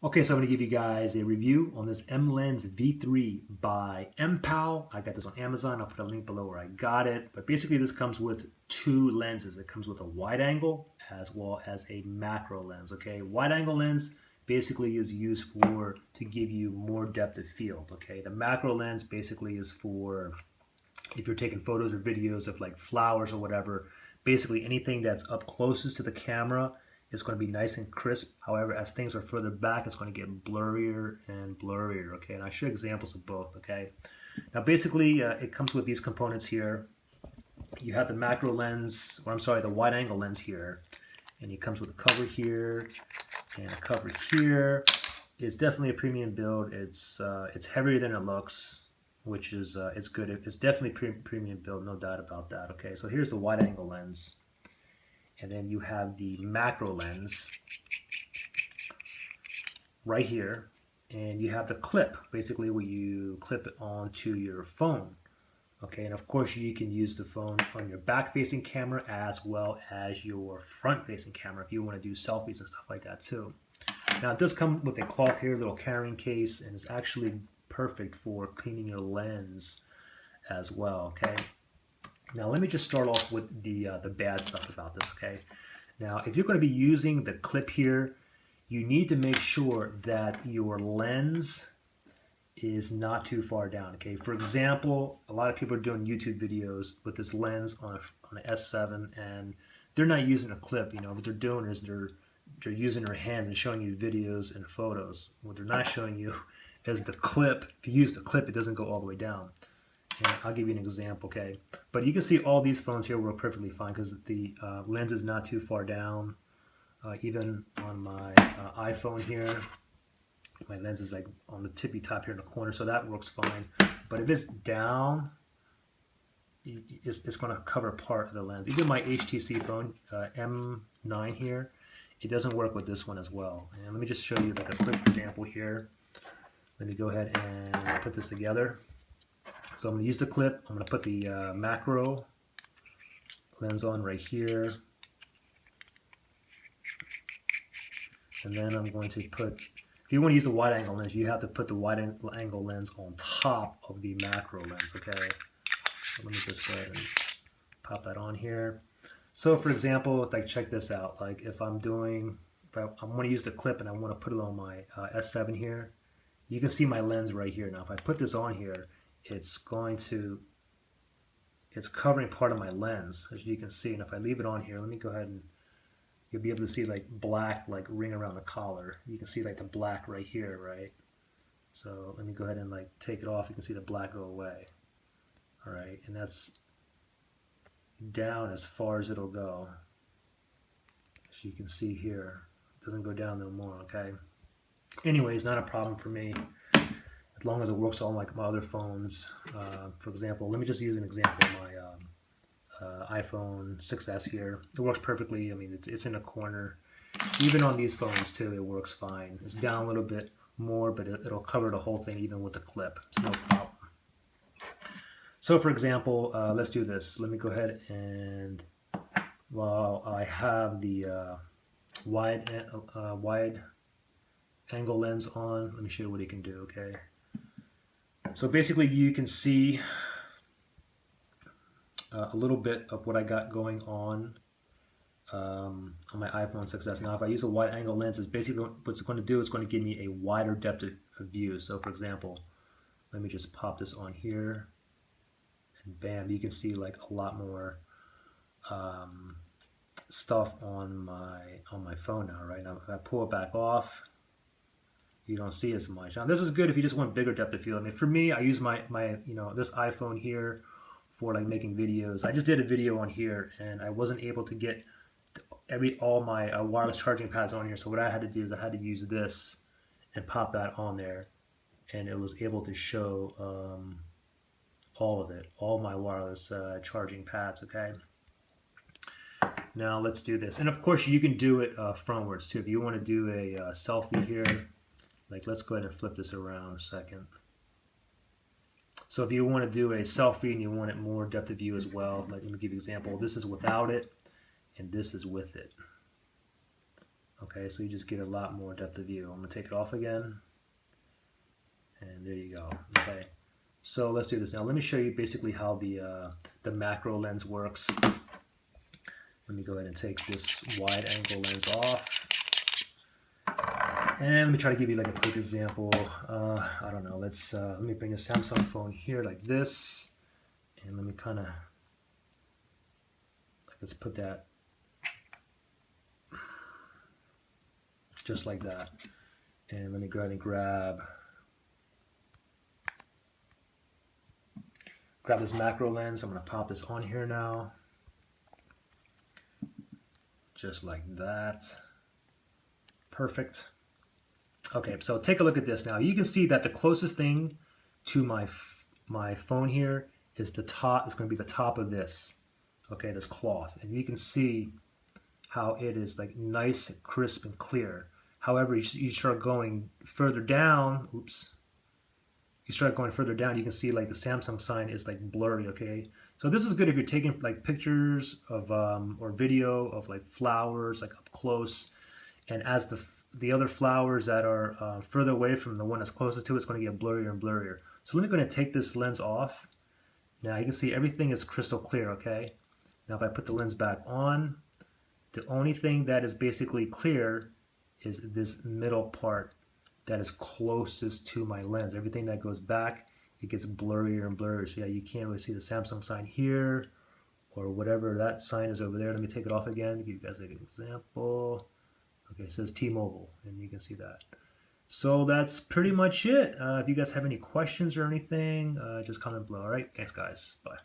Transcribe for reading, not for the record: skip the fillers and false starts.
Okay, so I'm going to give you guys a review on this M-Lens V3 by MPOW. I got this on Amazon. I'll put a link below where I got it. But basically this comes with two lenses. It comes with a wide angle as well as a macro lens, okay? Wide angle lens basically is used for to give you more depth of field, okay? The macro lens basically is for if you're taking photos or videos of like flowers or whatever, basically anything that's up closest to the camera is going to be nice and crisp. However, as things are further back, it's going to get blurrier and blurrier, okay? And I show examples of both, okay? Now, basically, it comes with these components here. You have the macro lens, or I'm sorry, the wide angle lens here, and it comes with a cover here and a cover here. It's definitely a premium build. It's heavier than it looks, which is it's good. It's definitely premium build, no doubt about that. Okay, so here's the wide angle lens, and then you have the macro lens right here, and you have the clip, basically where you clip it onto your phone. Okay, and of course you can use the phone on your back-facing camera as well as your front-facing camera if you want to do selfies and stuff like that too. Now it does come with a cloth here, little carrying case, and it's actually perfect for cleaning your lens as well, okay? Now let me just start off with the bad stuff about this, okay? Now if you're going to be using the clip here, you need to make sure that your lens is not too far down, okay? For example, a lot of people are doing YouTube videos with this lens on an S7 and they're not using a clip, you know, what they're doing is they're using their hands and showing you videos and photos. What they're not showing you is the clip. If you use the clip, it doesn't go all the way down. And I'll give you an example, okay? But you can see all these phones here work perfectly fine because the lens is not too far down. Even on my iPhone here, my lens is like on the tippy top here in the corner, so that works fine. But if it's down, it's going to cover part of the lens. Even my HTC phone, M9 here, it doesn't work with this one as well. And let me just show you like a quick example here. Let me go ahead and put this together. So I'm going to use the clip. I'm going to put the macro lens on right here. And then I'm going to put, if you want to use the wide angle lens, you have to put the wide angle lens on top of the macro lens, okay? So let me just go ahead and pop that on here. So for example, like check this out. Like if I'm doing, if I want to use the clip and I want to put it on my S7 here, you can see my lens right here. Now if I put this on here, it's covering part of my lens, as you can see. And if I leave it on here, let me go ahead and you'll be able to see like black like ring around the collar. You can see like the black right here, right? So let me go ahead and like take it off. You can see the black go away. All right, and that's down as far as it'll go. As you can see here, it doesn't go down no more, okay? Anyways, not a problem for me as long as it works on like my other phones. For example, let me just use an example of my iPhone 6s here. It works perfectly. I mean, it's in a corner. Even on these phones too, it works fine. It's down a little bit more, but it'll cover the whole thing even with the clip. It's no problem. So for example, let's do this. Let me go ahead and while I have the wide angle lens on, let me show you what it can do, okay? So basically you can see a little bit of what I got going on my iPhone 6s. Now if I use a wide angle lens, it's basically what it's going to do, it's going to give me a wider depth of view. So for example, let me just pop this on here. And bam, you can see like a lot more stuff on my phone now, right? Now if I pull it back off, you don't see as much. Now this is good if you just want bigger depth of field. I mean, for me, I use my this iPhone here for like making videos. I just did a video on here, and I wasn't able to get all my wireless charging pads on here. So what I had to do is I had to use this and pop that on there, and it was able to show all of it, all my wireless charging pads, okay? Now let's do this. And of course you can do it frontwards too. If you want to do a selfie here, like let's go ahead and flip this around a second. So if you want to do a selfie and you want it more depth of view as well, like let me give you an example. This is without it and this is with it. Okay, so you just get a lot more depth of view. I'm gonna take it off again, and there you go. Okay, so let's do this now. Let me show you basically how the macro lens works. Let me go ahead and take this wide angle lens off. And let me try to give you like a quick example. I don't know, let me bring a Samsung phone here like this. And let me kind of, let's put that just like that. And let me go ahead and grab this macro lens. I'm gonna pop this on here now. Just like that. Perfect. Okay, so take a look at this now. You can see that the closest thing to my phone here is the top. It's going to be the top of this. Okay, this cloth, and you can see how it is like nice, and crisp, and clear. However, you start going further down. Oops. You start going further down. You can see like the Samsung sign is like blurry. Okay, so this is good if you're taking like pictures of or video of like flowers like up close, and as the other flowers that are further away from the one that's closest to it, it's going to get blurrier and blurrier. So let me go and take this lens off. Now you can see everything is crystal clear, okay? Now if I put the lens back on, the only thing that is basically clear is this middle part that is closest to my lens. Everything that goes back, it gets blurrier and blurrier. So yeah, you can't really see the Samsung sign here or whatever that sign is over there. Let me take it off again to give you guys an example. Okay, it says T-Mobile, and you can see that. So that's pretty much it. If you guys have any questions or anything, just comment below. All right, thanks guys. Bye.